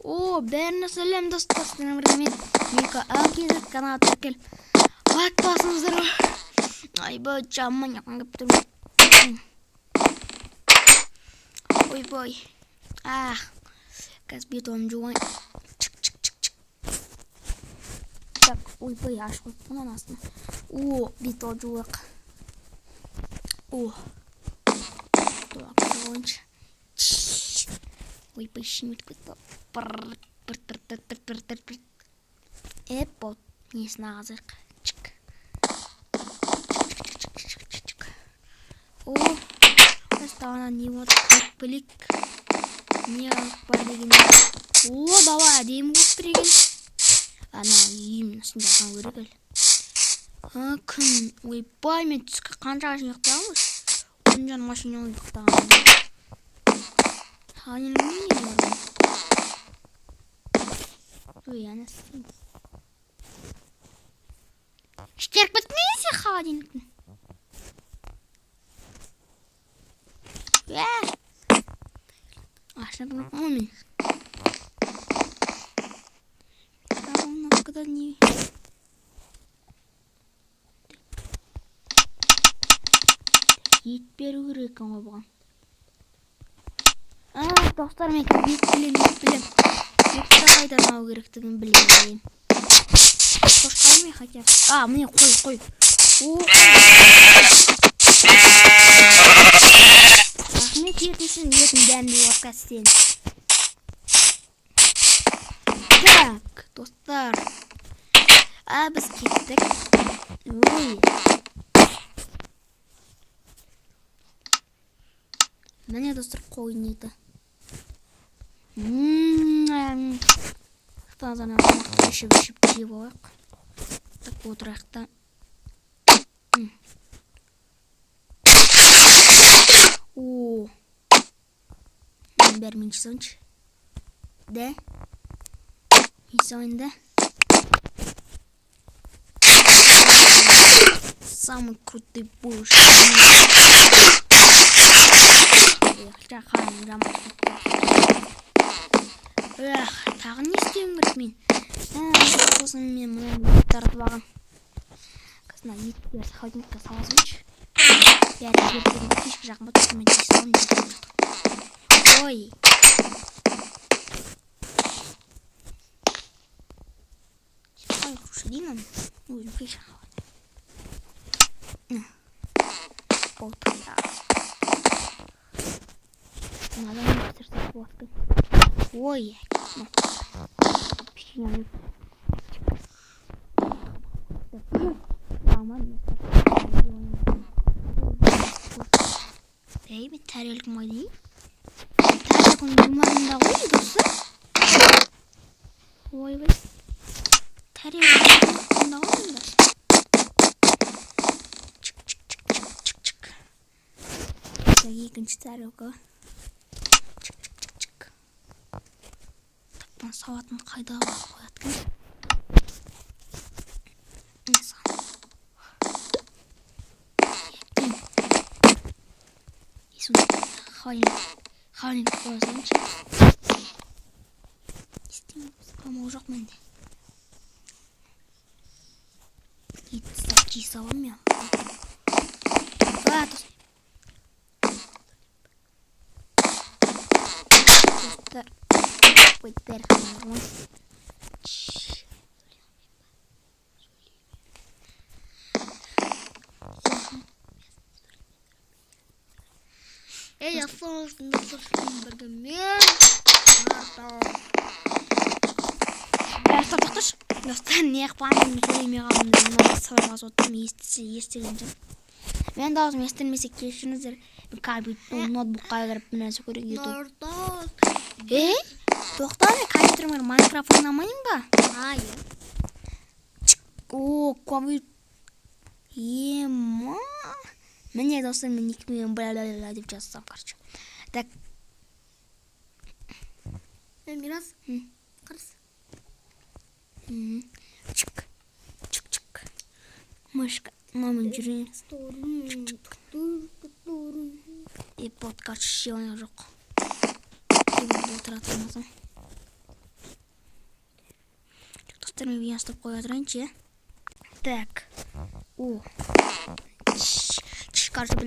О, бәріне сәлем достар, сіздермен бірге мен Мика Алкизет каналы тіркел. Лайк басыңыздар. Айбай, жаман яқын кеп тұрмын. Ойбай. Қазір бетонын жуайын. Чик. Так, ойбай, аш қойып бұнан астына. О, бетон жуақ. О. Так, жуайыншы. Ойбай, шимет кетті. Вот, несін ағызырық. Чик. О, бастағана не вот білік. Не бар деген. О, бала, әдемі көп береген. Ана, үйімін үстінде алған көрек әл. Күн, ойбай, мен түскі қанша ашын ұйықтағамыз. Күн жан машинаның ұйықтағамыз. Ханин не бар? Ой, анасы. Штерк бітмейсе хадинкін. Ашырын омен. Сағымнан қыда не? Ет беру керек оңа бұған. Достар, мен ет білем. Етті қайдан ау керектігін білем. Қош қалмай хотя. Міне қой. Рахмет етесін етін дәмді уақастен. Так, достар. Біз кеттік. Ой. Міне достар қойын еті. Тазан ақымақ үшіп жеп оғақ. Так отырақта. О, мен бәрі мен жасауыншы. Да? Мен жасауында. Самый крутой будешь. Жақаным жаман. Тағы не істеуім керек мен? Сосын мен мұнан тартып ағам. Қазына еттерді хаудинкқа саласыншы. Бәрі жерден кешкі жақын бұтыр мен жесауын жесауын жатыр. Ой. Қай құшы дейін оны? Өзім кеші қауады. Болтықта. Надо не пісірсек болады. Ой, пішінен мен тәрелік майдың. Тәрелікін думарында ғой, досы. Ой, бай. Тәрелікін да ғой, да. Чик. Екінші тәрелікі. Сауатын қайда қояды кім? Хавлинг қойасыншы. Істеймін, қамау жоқ менде. Етті сәпчей салам мен. Достар. Будет перхом. Я солнце богомен. Тоқташ. Достар, не қпанын сөйлемей қалдым. Сұрағыз отырм, естіген жан. Мен даусым естілмесе кешіңіздер. Компьютер, ноутбукқа кіріп нәрсе көрек YouTube. Тоқтан, компьютермен Майнкрафт ойнамайын ба? О, компьютер. Ема. Міне достар, мен 2000 бля деп жазсам, короче. Так. Мирас, қарсы. Чик. Мышка, мамын жүрейін. И подкаст шеуіне жоқ. Отыратынмазым. Достар мен видеоны стоп қоя тұрайыншы. Так. О. Короче,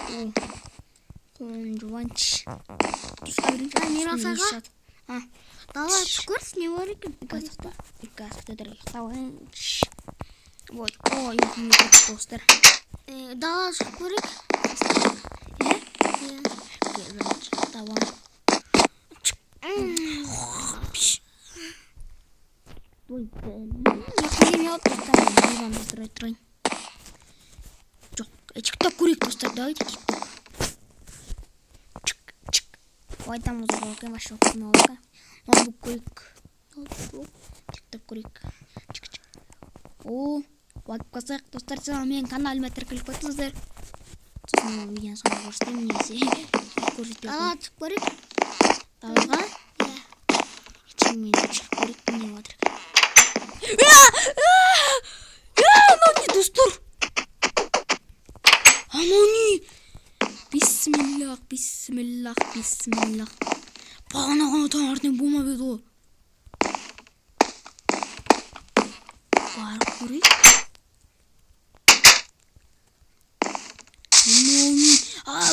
О. Жуанч. Мен асаға. Дала көрс не бар екен? Газ ұйықтауынш. Вот. О, екен достар. Дала көрек. Давай. Ой, я достар. Жоқ, тикток көрейік достар, давайте тикток. Ойдан музыка оқайын, башы оқайын олға. Ноутбук көрейік. Тикток көрейік. О, уақып қосақ достар, сіз менің каналыма тіркеліп қойсыздар. Сосын видеоны соңғы көрсетемін немесе. Дала çık көрек. Далаға? Мен шығып көрейік, не отыр. Анау не достар? Анау не? Бисмиллах. Бағана таңертең болмап еді ғой. Барып көрейік.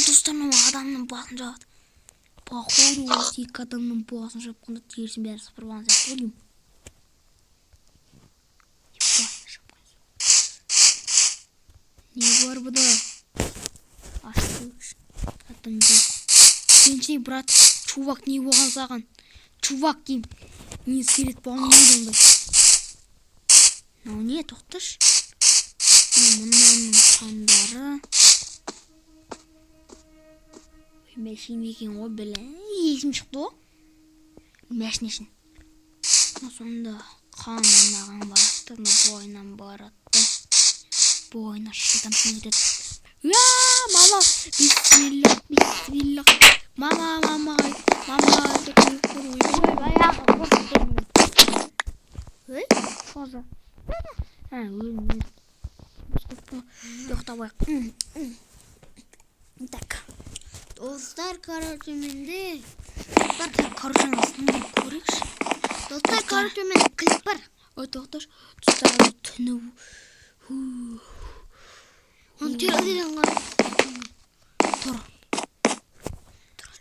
Достар, адамның басын жабады. Походу, осы екі адамның басын жапқанда терісін бәрі сыпырған сияқты ойлаймын. Не бар бұда? Ашты адам жоқ. Сеншей, брат, чувак не болған саған? Чувак дейм. Не скелет болған не бай. Нау не, тоқташ? Мұнданың қандары. Мәшін екен ғой білі. Есім шықты ғой. Мәшін ешін. Сонда қан мынаған баратты. Бойынан баратты. Бойына шыдам сіңдеді. Мама! Бисмиллах. Мама. Баяғы көрсетемін. Ой? Қоза. Өлмейді. Жоқтабайық. Так. Dostlar, короче, менде. Короче, астында көрейікші. Dostlar, короче, менде клип бар. Ой, тоқташ. Достар, түні. Оны терезеден қарап. Тұр.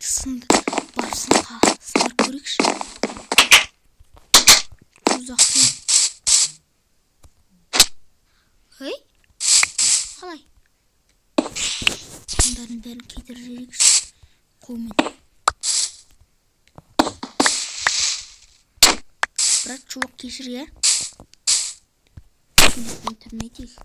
Сынды. Барсын сындар көрейікші. Ұзақтың. Ой? Қалай? Сындарын бәрін кетір жерекші. Қолмен. Бірақ чувак кешір, я? Түрін айтейік.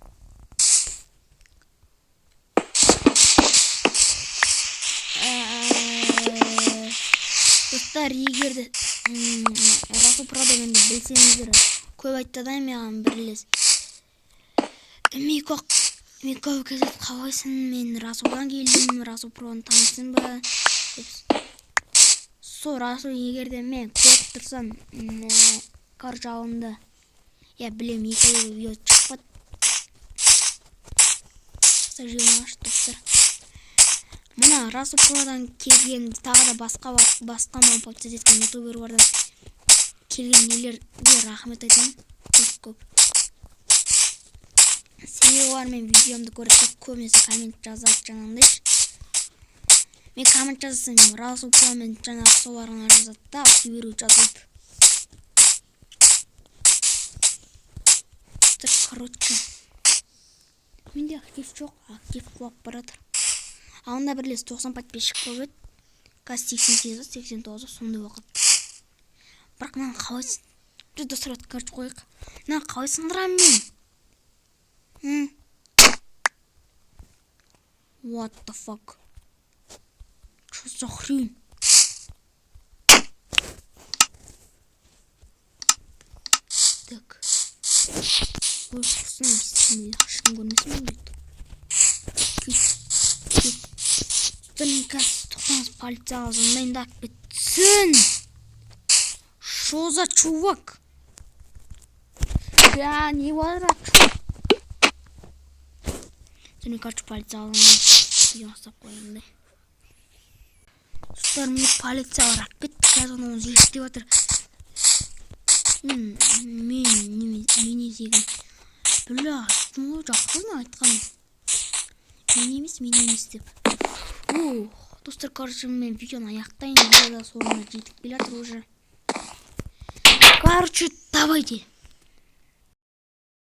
Достар, егерді Расул Продоменді білсеңіздер, көп айттадай маған бірлес. Мен көп кезет қалайсын, мен Расулдан келдім, Расул Проны танысын ба? Со Расул егерде мен көп тұрсам, қар жауында. Я білем, екілі видео шықпады. Сәжуін аш, достар. Мына Расул Продан келген тағы да басқа мампапты еткен ютуберлерден келген нелерге рахмет айтамын. Көп. Себебі олар мен видеомды көріп көбінесе коммент жазады жаңағындай. Мен коммент жазсам, Расул Промен жаңағы соларына жазады да, кейбірі жазады. Короче, менде актив жоқ, актив құлап барады. Ағында бірлес 90 подписчик болып еді. Қазір 88-89 сондай уақыт. Бірақ мынаны қалай достар көріп қойық. Мынаны қалай сындырам мен? What the fuck? Что за хрень? Так. Ой, құсын бисмилlah. Ешкім көрмесін мен дейді. Мен қазір тоқтаңыз полицияға звондайын да бітсін. Что за чувак? Я не варат. Мен короче полицияға звондайын. Ясап қойындай. Достар, мне полиция барап кетті. Қазір оны зеліктеп жатыр. Мен есегім. Бля, ну жақсы ма айтқан? Мен емес деп. Достар, короче, мен видеоны аяқтайын. Соңына жетіп келатыр уже. Короче, давайте.